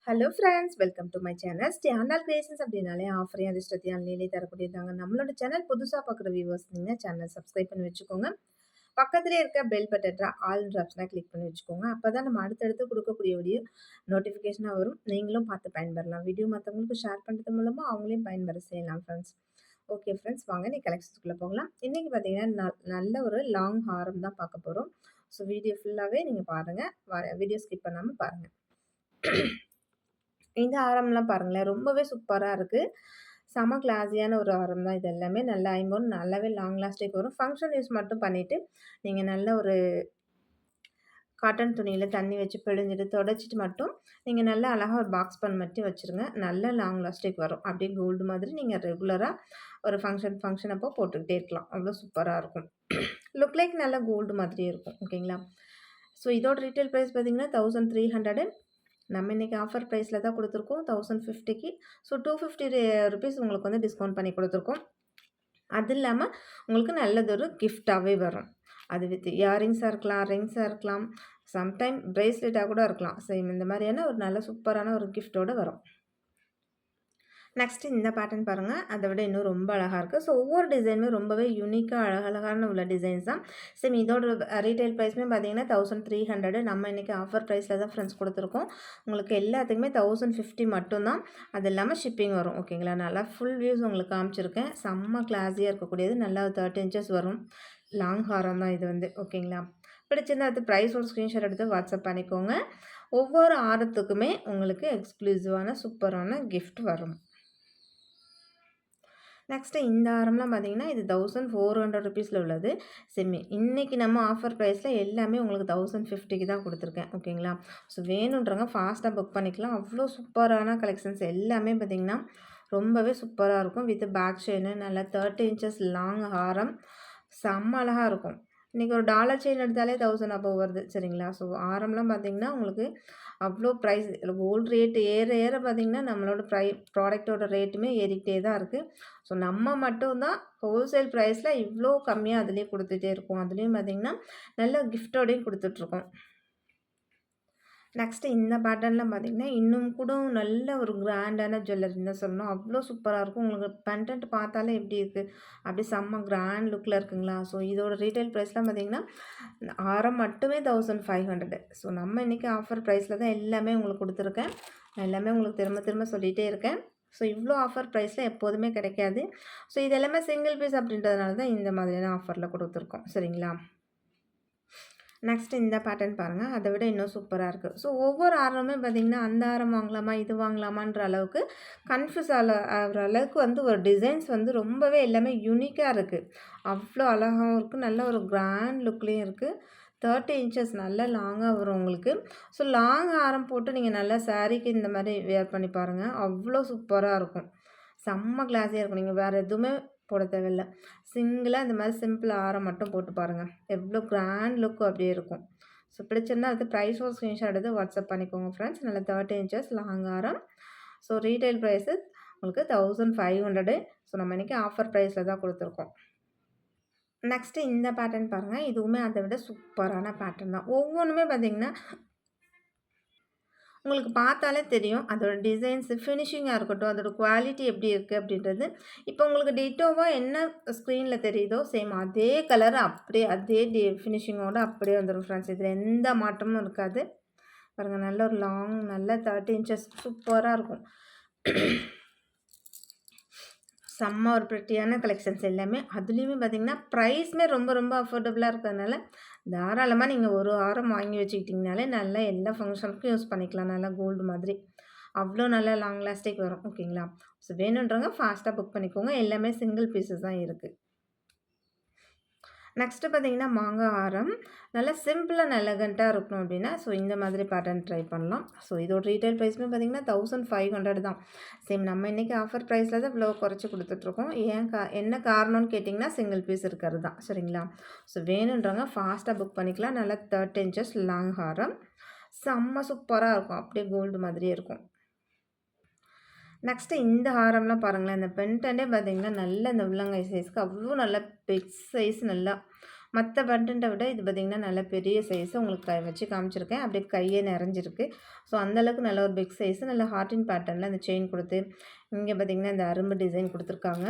Hello friends, welcome to my channel. Shri Andal creations அப்படின்னாலே ஆஃபரையும் அதிர்ஷ்டத்தையும் அன்னையிலே தரக்கூடியதாங்க. நம்மளோட சேனல் புதுசாக பார்க்குற வியூவர்ஸ் நீங்கள் சேனல் சப்ஸ்கிரைப் பண்ணி வச்சுக்கோங்க. பக்கத்துலேயே இருக்க பெல் பட்டனை ஆல்ன்ற ஆப்ஷனை கிளிக் பண்ணி வச்சுக்கோங்க. அப்போ தான் நம்ம அடுத்தடுத்து கொடுக்கக்கூடிய வீடியோ நோட்டிஃபிகேஷனாக வரும். நீங்களும் பார்த்து பயன்பெறலாம். வீடியோ மற்றவங்களுக்கு ஷேர் பண்ணுறது மூலமாக அவங்களையும் பயன்பெற செய்யலாம் ஃப்ரெண்ட்ஸ். ஓகே ஃப்ரெண்ட்ஸ், வாங்க நீ கலெக்ஷன்ஸ்குள்ளே போகலாம். இன்றைக்கி பார்த்தீங்கன்னா நல்ல ஒரு லாங் ஹாரம் தான் பார்க்க போகிறோம். ஸோ வீடியோ ஃபுல்லாகவே நீங்கள் பாருங்கள். வீடியோ ஸ்கிப் பண்ணாமல் பாருங்கள். இந்த ஆரம்லாம் பாருங்களேன், ரொம்பவே சூப்பராக இருக்குது. செம கிளாஸியான ஒரு ஆரம் தான் இது எல்லாமே. நல்ல ஐம்பொன் நல்லாவே லாங் லாஸ்டிக் வரும். ஃபங்க்ஷன் யூஸ் மட்டும் பண்ணிவிட்டு நீங்கள் நல்ல ஒரு காட்டன் துணியில் தண்ணி வச்சு பிழிஞ்சிட்டு தொடச்சிட்டு மட்டும் நீங்கள் நல்லா அழகாக ஒரு பாக்ஸ் பண்ண மட்டும் வச்சுருங்க. நல்ல லாங் லாஸ்டிக் வரும். அப்படியே கோல்டு மாதிரி நீங்கள் ரெகுலராக ஒரு ஃபங்க்ஷன் அப்போ போட்டுக்கிட்டே இருக்கலாம். அவ்வளோ சூப்பராக இருக்கும். லுக் லைக் நல்ல கோல்டு மாதிரியே இருக்கும். ஓகேங்களா? ஸோ இதோட ரீட்டைல் ப்ரைஸ் பார்த்தீங்கன்னா 1300. நம்ம இன்றைக்கி ஆஃபர் ப்ரைஸில் தான் கொடுத்துருக்கோம் 1050க்கு. ஸோ 250 ருபீஸ் உங்களுக்கு வந்து டிஸ்கவுண்ட் பண்ணி கொடுத்துருக்கோம். அது இல்லாமல் உங்களுக்கு நல்லதொரு கிஃப்டாகவே வரும். அது வித் இயரிங்ஸாக இருக்கலாம், ரிங்ஸாக இருக்கலாம், சம்டைம் ப்ரேஸ்லெட்டாக கூட இருக்கலாம். சேம் இந்த மாதிரியான ஒரு நல்ல சூப்பரான ஒரு கிஃப்டோடு வரும். நெக்ஸ்ட்டு இந்த பேட்டர்ன் பாருங்கள், அதை விட இன்னும் ரொம்ப அழகாக இருக்குது. ஸோ ஒவ்வொரு டிசைனுமே ரொம்பவே யூனிக்காக அழகழகான உள்ள டிசைன்ஸ் தான். சேம் இதோட ரீட்டைல் ப்ரைஸுமே பார்த்தீங்கன்னா 1300. நம்ம இன்றைக்கி ஆஃபர் ப்ரைஸில் தான் ஃப்ரெண்ட்ஸ் கொடுத்துருக்கோம். உங்களுக்கு எல்லாத்துக்குமே 1050 மட்டும்தான். அது இல்லாமல் ஷிப்பிங் வரும். ஓகேங்களா? நல்லா ஃபுல் வியூஸ் உங்களுக்கு காமிச்சிருக்கேன். செம்ம கிளாஸியாக இருக்கக்கூடியது. நல்லா 30 இன்ச்சஸ் வரும். லாங் ஹாரம் தான் இது வந்து. ஓகேங்களா? பிடிச்சிருந்தா அது ப்ரைஸோட ஸ்க்ரீன்ஷாட் எடுத்து வாட்ஸ்அப் பண்ணிக்கோங்க. ஒவ்வொரு ஆரத்துக்குமே உங்களுக்கு எக்ஸ்க்ளூசிவான சூப்பரான கிஃப்ட் வரும். நெக்ஸ்ட்டு இந்த ஆரம்லாம் பார்த்தீங்கன்னா இது 1400 ருபீஸில் உள்ளது. இன்றைக்கி நம்ம ஆஃபர் ப்ரைஸில் எல்லாமே உங்களுக்கு 1050க்கு தான் கொடுத்துருக்கேன். ஓகேங்களா? ஸோ வேணுன்றவங்க ஃபாஸ்ட்டாக புக் பண்ணிக்கலாம். அவ்வளோ சூப்பரான கலெக்ஷன்ஸ் எல்லாமே பார்த்திங்கன்னா ரொம்பவே சூப்பராக இருக்கும். வித் பேக் செயினு நல்லா 30 இன்ச்சஸ் லாங் ஹாரம் செம்ம அழகாக இருக்கும். இன்றைக்கி ஒரு டாலர் செயின் எடுத்தாலே 1000 அபோவ் வருது. சரிங்களா? ஸோ ஆரம்லாம் பார்த்திங்கன்னா உங்களுக்கு அவ்வளோ ப்ரைஸ் கோல்டு ரேட் ஏற ஏற பார்த்திங்கன்னா நம்மளோட ப்ராடக்ட்டோட ரேட்டுமே ஏறிக்கிட்டே தான் இருக்குது. ஸோ நம்ம மட்டும்தான் ஹோல்சேல் ப்ரைஸில் இவ்வளோ கம்மியாக அதுலேயே கொடுத்துட்டே இருக்கோம். அதுலேயும் பார்த்திங்கன்னா நல்ல கிஃப்டோடையும் கொடுத்துட்ருக்கோம். நெக்ஸ்ட்டு இந்த பேட்டர்னில் பார்த்திங்கன்னா இன்னும் கூட நல்ல ஒரு கிராண்டான ஜுவல்லரின்னு தான் சொல்லணும். அவ்வளோ சூப்பராக இருக்கும். உங்களுக்கு பெண்டன்ட் பார்த்தாலே எப்படி இருக்குது, அப்படி செம்ம கிராண்ட் லுக்கில் இருக்குங்களா? ஸோ இதோட ரீட்டைல் ப்ரைஸ்லாம் பார்த்திங்கன்னா ஆரம் மட்டுமே 1500. ஸோ நம்ம இன்றைக்கி ஆஃபர் ப்ரைஸில் தான் எல்லாமே உங்களுக்கு கொடுத்துருக்கேன். எல்லாமே உங்களுக்கு திரும்ப திரும்ப சொல்லிகிட்டே இருக்கேன். ஸோ இவ்வளோ ஆஃபர் ப்ரைஸில் எப்போதுமே கிடைக்காது. ஸோ இது எல்லாமே சிங்கிள் பீஸ் அப்படின்றதுனால தான் இந்த மாதிரியான ஆஃபரில் கொடுத்துருக்கோம். சரிங்களா? நெக்ஸ்ட்டு இந்த பேட்டர்ன் பாருங்கள், அதை விட இன்னும் சூப்பராக இருக்குது. ஸோ ஒவ்வொரு ஆரமுமே பார்த்திங்கன்னா அந்த ஆரம் வாங்கலாமா இது வாங்கலாமான்ற அளவுக்கு கன்ஃபியூஸ் ஆகிற அளவுக்கு வந்து ஒரு டிசைன்ஸ் வந்து ரொம்பவே எல்லாமே யூனிக்காக இருக்குது. அவ்வளோ அழகாகவும் இருக்குது. நல்ல ஒரு கிராண்ட் லுக்லேயும் இருக்குது. 30 இன்ச்சஸ் நல்ல லாங்காக வரும் உங்களுக்கு. ஸோ லாங் ஆரம் போட்டு நீங்கள் நல்லா சாரீக்கு இந்த மாதிரி வேர் பண்ணி பாருங்கள். அவ்வளோ சூப்பராக இருக்கும். செம்ம கிளாஸியாக இருக்கும். நீங்கள் வேறு எதுவுமே போட தேவையில்ல. சிங்கிளாக இந்த மாதிரி சிம்பிள் ஆரம் மட்டும் போட்டு பாருங்கள். எவ்வளோ கிராண்ட் லுக்கும் அப்படியே இருக்கும். ஸோ பிடிச்சிருந்தா அது ப்ரைஸோட ஸ்க்ரீன்ஷாட் எடுத்து வாட்ஸ்அப் பண்ணிக்கோங்க ஃப்ரெண்ட்ஸ். நல்ல 30 இன்ச்சஸ் லாங் ஆரம். ஸோ ரீட்டைல் ப்ரைஸு உங்களுக்கு 1500. ஸோ நம்ம இன்றைக்கி ஆஃபர் ப்ரைஸில் தான் கொடுத்துருக்கோம். நெக்ஸ்ட்டு இந்த பேட்டர்ன் பாருங்கள், இதுவுமே அதை விட சூப்பரான பேட்டர்ன் தான். ஒவ்வொன்றுமே பார்த்திங்கன்னா உங்களுக்கு பார்த்தாலே தெரியும் அதோட டிசைன்ஸு ஃபினிஷிங்காக இருக்கட்டும், அதோட குவாலிட்டி எப்படி இருக்குது அப்படின்றது. இப்போ உங்களுக்கு டிட்டோவாக என்ன ஸ்க்ரீனில் தெரியுதோ சேம் அதே கலர் அப்படியே அதே ஃபினிஷிங்கோடு அப்படியே வந்துடும் ஃப்ரெண்ட்ஸ். இதில் எந்த மாற்றமும் இருக்காது. பாருங்கள், நல்ல ஒரு லாங் நல்ல 30 இன்ச்சஸ் சூப்பராக இருக்கும். செம்ம ஒரு ப்ரிட்டியான கலெக்ஷன்ஸ் எல்லாமே. அதுலேயுமே பார்த்திங்கன்னா ப்ரைஸுமே ரொம்ப ரொம்ப அஃபோர்டபுளாக இருக்கிறதுனால தாராளமாக நீங்கள் ஒரு ஆரம் வாங்கி வச்சுக்கிட்டிங்கனாலே நல்லா எல்லா ஃபங்க்ஷனுக்கும் யூஸ் பண்ணிக்கலாம். நல்லா கோல்டு மாதிரி அவ்வளோ நல்லா லாங் லாஸ்டிக் வரும். ஓகேங்களா? ஸோ வேணுன்றவங்க ஃபாஸ்ட்டாக புக் பண்ணிக்கோங்க. எல்லாமே சிங்கிள் பீஸஸ் தான் இருக்குது. நெக்ஸ்ட்டு பார்த்திங்கன்னா மாங்காய் ஆரம் நல்லா சிம்பிளாக அண்ட் எலகண்ட்டாக இருக்கணும் அப்படின்னா ஸோ இந்த மாதிரி பேட்டர்ன் ட்ரை பண்ணலாம். ஸோ இதோட ரீட்டைல் ப்ரைஸுமே பார்த்திங்கன்னா 1500 தான். சேம் நம்ம இன்றைக்கி ஆஃபர் ப்ரைஸில் தான் இவ்வளோ குறைச்சி கொடுத்துட்ருக்கோம். என்ன காரணம்னு கேட்டிங்கன்னா சிங்கிள் பீஸ் இருக்கிறது தான். சரிங்களா? ஸோ வேணுன்றவங்க ஃபாஸ்ட்டாக புக் பண்ணிக்கலாம். நல்லா 30 இன்ச்சஸ் லாங் ஹாரம் செம்ம சூப்பராக இருக்கும். அப்படியே கோல்டு மாதிரியே இருக்கும். நெக்ஸ்ட்டு இந்த ஹாரம்லாம் பாருங்களேன். இந்த பென்டன்ட்டே பார்த்திங்கன்னா நல்ல இந்த உள்ளங்கை சைஸ்க்கு அவ்வளோ நல்ல பிக் சைஸ் நல்லா மற்ற பட்டன்ட்ட விட இது பார்த்திங்கன்னா நல்ல பெரிய சைஸு உங்களுக்கு வச்சு காமிச்சிருக்கேன். அப்படியே கையே நிறைஞ்சிருக்கு. ஸோ அந்தளவுக்கு நல்ல ஒரு பிக் சைஸு நல்ல ஹார்டின் பேட்டர்னில் அந்த செயின் கொடுத்து இங்கே பார்த்திங்கன்னா இந்த அரும்பு டிசைன் கொடுத்துருக்காங்க.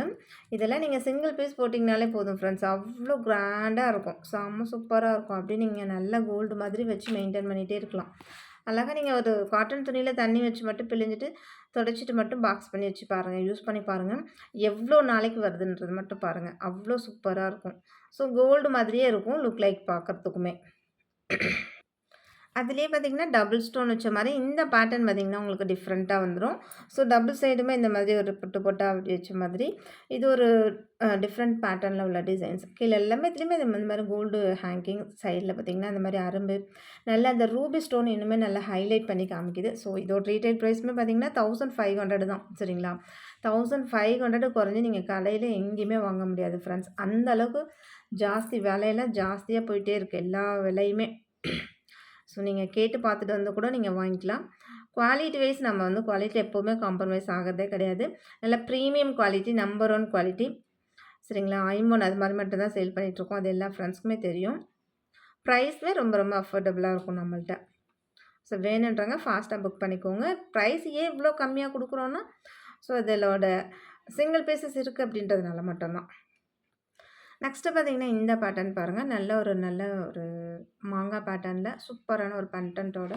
இதெல்லாம் நீங்கள் சிங்கிள் பீஸ் போட்டிங்கனாலே போதும் ஃப்ரெண்ட்ஸ். அவ்வளோ கிராண்டாக இருக்கும். செம்ம சூப்பராக இருக்கும். அப்படியே நீங்கள் நல்லா கோல்டு மாதிரி வச்சு மெயின்டைன் பண்ணிகிட்டே இருக்கலாம். அழகாக நீங்கள் ஒரு காட்டன் துணியில் தண்ணி வச்சு மட்டும் பிழிஞ்சிட்டு துடைச்சிட்டு மட்டும் பாக்ஸ் பண்ணி வச்சு பாருங்கள். யூஸ் பண்ணி பாருங்கள். எவ்வளோ நாளைக்கு வருதுன்றது மட்டும் பாருங்கள். அவ்வளோ சூப்பராக இருக்கும். ஸோ கோல்டு மாதிரியே இருக்கும் லுக் லைக் பார்க்குறதுக்குமே. அதிலேயே பார்த்திங்கன்னா டபுள் ஸ்டோன் வச்ச மாதிரி இந்த பேட்டர்ன் பார்த்திங்கன்னா உங்களுக்கு டிஃப்ரெண்ட்டாக வந்துடும். ஸோ டபுள் சைடுமே இந்த மாதிரி ஒரு பொட்டு பொட்டாக அப்படி வச்ச மாதிரி இது ஒரு டிஃப்ரெண்ட் பேட்டர்னில் உள்ள டிசைன்ஸ். கீழே எல்லாமே இதுலேயுமே இந்த மாதிரி கோல்டு ஹேங்கிங் சைடில் பார்த்திங்கன்னா இந்த மாதிரி அரும்பு நல்லா அந்த ரூபி ஸ்டோன் இன்னுமே நல்லா ஹைலைட் பண்ணி காமிக்குது. ஸோ இதோட ரீட்டைல் ப்ரைஸுமே பார்த்திங்கன்னா 1500 தான். சரிங்களா? 1500 குறைஞ்சி நீங்கள் கடையில் எங்கேயுமே வாங்க முடியாது ஃப்ரெண்ட்ஸ். அந்தளவுக்கு ஜாஸ்தி விலையெல்லாம் ஜாஸ்தியாக போயிட்டே இருக்குது எல்லா விலையுமே. ஸோ நீங்கள் கேட்டு பார்த்துட்டு வந்து கூட நீங்கள் வாங்கிக்கலாம். குவாலிட்டி வைஸ் நம்ம வந்து குவாலிட்டி எப்போவுமே காம்ப்ரமைஸ் ஆகிறதே கிடையாது. நல்ல ப்ரீமியம் குவாலிட்டி, நம்பர் 1 குவாலிட்டி. சரிங்களா? ஐம்போன் அது மாதிரி மட்டும் தான் சேல் பண்ணிகிட்ருக்கோம். அது எல்லா ஃப்ரெண்ட்ஸ்க்குமே தெரியும். ப்ரைஸுமே ரொம்ப ரொம்ப அஃபோர்டபுளாக இருக்கும் நம்மள்ட்ட. ஸோ வேணுன்றவங்க ஃபாஸ்ட்டாக புக் பண்ணிக்கோங்க. ப்ரைஸ் ஏன் இவ்வளோ கம்மியாக கொடுக்குறோன்னா, ஸோ இதோட சிங்கிள் பீசஸ் இருக்குது அப்படின்றதுனால மட்டும்தான். நெக்ஸ்ட்டு பார்த்திங்கன்னா இந்த பேட்டர்ன் பாருங்கள். நல்ல ஒரு மாங்காய் பேட்டர்னில் சூப்பரான ஒரு கண்டென்ட்டோட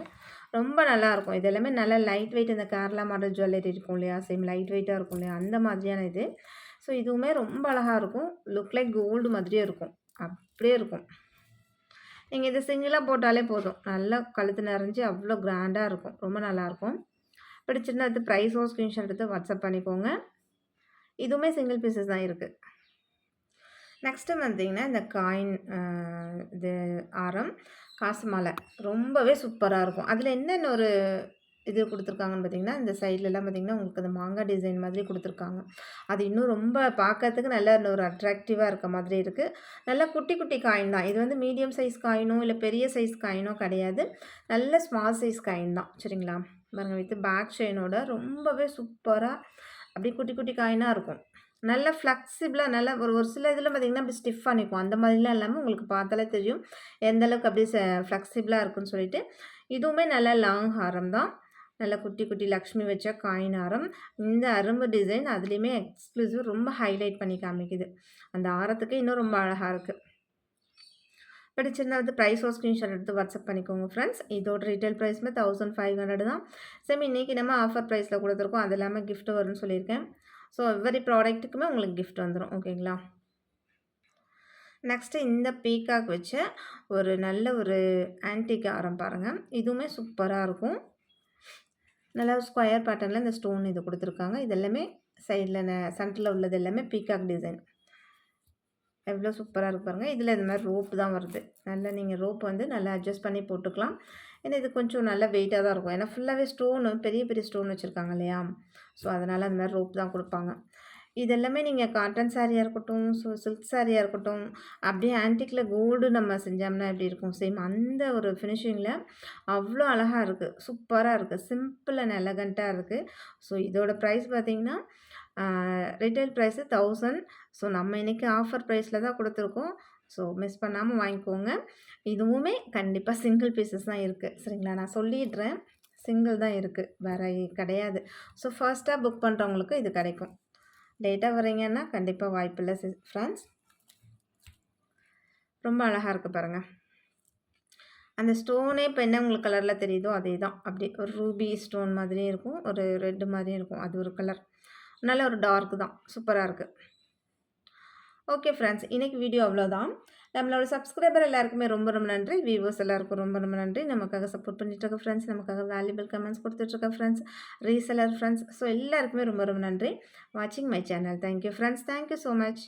ரொம்ப நல்லாயிருக்கும். இது எல்லாமே நல்ல லைட் வெயிட். இந்த கேரளா மாடல் ஜுவல்லரி இருக்கும் இல்லையா, சேம் லைட் வெயிட்டாக இருக்கும் இல்லையா, அந்த மாதிரியான இது. ஸோ இதுவுமே ரொம்ப அழகாக இருக்கும். லுக் லைக் கோல்டு மாதிரியே இருக்கும். அப்படியே இருக்கும். நீங்கள் இது சிங்கிளாக போட்டாலே போதும். நல்லா கழுத்து நிறைஞ்சி அவ்வளோ கிராண்டாக இருக்கும். ரொம்ப நல்லாயிருக்கும். பிடிச்சிருந்தா அது ப்ரைஸோ ஸ்க்ரீன்ஷாட் எடுத்து வாட்ஸ்அப் பண்ணிக்கோங்க. இதுவுமே சிங்கிள் பீசஸ் தான் இருக்குது. நெக்ஸ்ட்டு பார்த்திங்கன்னா இந்த காயின் இது ஆரம் காசு மாலை ரொம்பவே சூப்பராக இருக்கும். அதில் என்னென்ன ஒரு இது கொடுத்துருக்காங்கன்னு பார்த்திங்கன்னா, இந்த சைட்லலாம் பார்த்திங்கன்னா உங்களுக்கு அந்த மாங்காய் டிசைன் மாதிரி கொடுத்துருக்காங்க. அது இன்னும் ரொம்ப பார்க்கறதுக்கு நல்ல ஒரு அட்ராக்டிவாக இருக்க மாதிரி இருக்குது. நல்லா குட்டி குட்டி காயின் தான். இது வந்து மீடியம் சைஸ் காயினோ இல்லை பெரிய சைஸ் காயினோ கிடையாது. நல்ல ஸ்மால் சைஸ் காயின் தான். சரிங்களா? பாருங்கள், வித் பேக் செயினோட ரொம்பவே சூப்பராக அப்படியே குட்டி குட்டி காயினாக இருக்கும். நல்ல ஃப்ளெக்சிபிளாக நல்லா ஒரு சில இதில் பார்த்திங்கன்னா அப்படி ஸ்டிஃபாக நிற்கும். அந்த மாதிரிலாம் இல்லாமல் உங்களுக்கு பார்த்தாலே தெரியும் எந்தளவுக்கு அப்படியே ஃப்ளெக்சிபிளாக இருக்குன்னு சொல்லிட்டு. இதுவுமே நல்ல லாங் ஹாரம் தான். நல்லா குட்டி குட்டி லக்ஷ்மி வச்ச காயின் ஆரம். இந்த அரும்பு டிசைன் அதுலேயுமே எக்ஸ்க்ளூசிவ் ரொம்ப ஹைலைட் பண்ணி காமிக்குது. அந்த ஆரத்துக்கு இன்னும் ரொம்ப அழகாக இருக்குது. பிடிச்சிருந்தா வந்து ப்ரைஸோ ஸ்க்ரீன்ஷாட் எடுத்து வாட்ஸ்அப் பண்ணிக்கோங்க ஃப்ரெண்ட்ஸ். இதோட ரீட்டைல் ப்ரைஸுமே 1500 தான். சேம் இன்றைக்கி நம்ம ஆஃபர் ப்ரைஸில் கொடுத்துருக்கோம். அது இல்லாமல் கிஃப்ட் வரும்னு சொல்லியிருக்கேன். ஸோ எவ்வரி ப்ராடக்ட்டுக்குமே உங்களுக்கு கிஃப்ட் வந்துடும். ஓகேங்களா? நெக்ஸ்ட்டு இந்த பீகாக் வச்ச ஒரு நல்ல ஒரு ஆன்டிக் ஆரம் பாருங்கள். இதுவுமே சூப்பராக இருக்கும். நல்லா ஸ்கொயர் பேட்டர்னில் இந்த ஸ்டோன் இது கொடுத்துருக்காங்க. இது எல்லாமே சைடில் சென்டரில் உள்ளது எல்லாமே பீகாக் டிசைன். எவ்வளோ சூப்பராக இருக்கு பாருங்கள். இதில் இந்த மாதிரி ரோப் தான் வருது. நல்லா நீங்கள் ரோப் வந்து நல்லா அட்ஜஸ்ட் பண்ணி போட்டுக்கலாம். ஏன்னா இது கொஞ்சம் நல்லா வெயிட்டாக தான் இருக்கும். ஏன்னா ஃபுல்லாகவே ஸ்டோனு பெரிய பெரிய ஸ்டோன் வச்சுருக்காங்க இல்லையா, ஸோ அதனால் அந்த மாதிரி ரோப் தான் கொடுப்பாங்க. இது எல்லாமே நீங்கள் காட்டன் சாரியாக இருக்கட்டும், ஸோ சில்க் சாரியாக இருக்கட்டும், அப்படியே ஆன்டிக்கில் கோல்டு நம்ம செஞ்சோம்னா எப்படி இருக்கும், சேம் அந்த ஒரு ஃபினிஷிங்கில் அவ்வளோ அழகாக இருக்குது. சூப்பராக இருக்குது. சிம்பிள் அண்ட் எலகண்ட்டாக இருக்குது. ஸோ இதோட ப்ரைஸ் பார்த்திங்கன்னா ரிட்டைல் ப்ரைஸு 1000. ஸோ நம்ம இன்றைக்கி ஆஃபர் ப்ரைஸில் தான் கொடுத்துருக்கோம். ஸோ மிஸ் பண்ணாமல் வாங்கிக்கோங்க. இதுவுமே கண்டிப்பாக சிங்கிள் பீசஸ் தான் இருக்குது. சரிங்களா? நான் சொல்லிடுறேன், சிங்கிள் தான் இருக்குது, வேறு கிடையாது. ஸோ ஃபர்ஸ்ட்டாக புக் பண்ணுறவங்களுக்கு இது கிடைக்கும். லேட்டாக வரீங்கன்னா கண்டிப்பாக வாய்ப்பில்லை ஃப்ரெண்ட்ஸ். ரொம்ப அழகாக இருக்குது பாருங்கள். அந்த ஸ்டோனே இப்போ என்ன உங்களுக்கு கலரில் தெரியுதோ அதே தான். அப்படி ஒரு ரூபி ஸ்டோன் மாதிரியும் இருக்கும், ஒரு ரெட்டு மாதிரியும் இருக்கும். அது ஒரு கலர், நல்ல ஒரு டார்க் தான். சூப்பராக இருக்குது. ஓகே ஃப்ரெண்ட்ஸ், இன்றைக்கி வீடியோ அவ்வளோதான். நம்மளோட சப்ஸ்கிரைபர் எல்லாருக்குமே ரொம்ப ரொம்ப நன்றி. வியூவர்ஸ் எல்லாருக்கும் ரொம்ப ரொம்ப நன்றி. நமக்காக சப்போர்ட் பண்ணிட்டுருக்க ஃப்ரெண்ட்ஸ், நமக்காக வேல்யூபிள் கமெண்ட்ஸ் கொடுத்துட்ருக்க ஃப்ரெண்ட்ஸ், ரீசெலர் ஃப்ரெண்ட்ஸ், ஸோ எல்லாருக்குமே ரொம்ப ரொம்ப நன்றி வாட்சிங் my channel. Thank you friends. Thank you so much.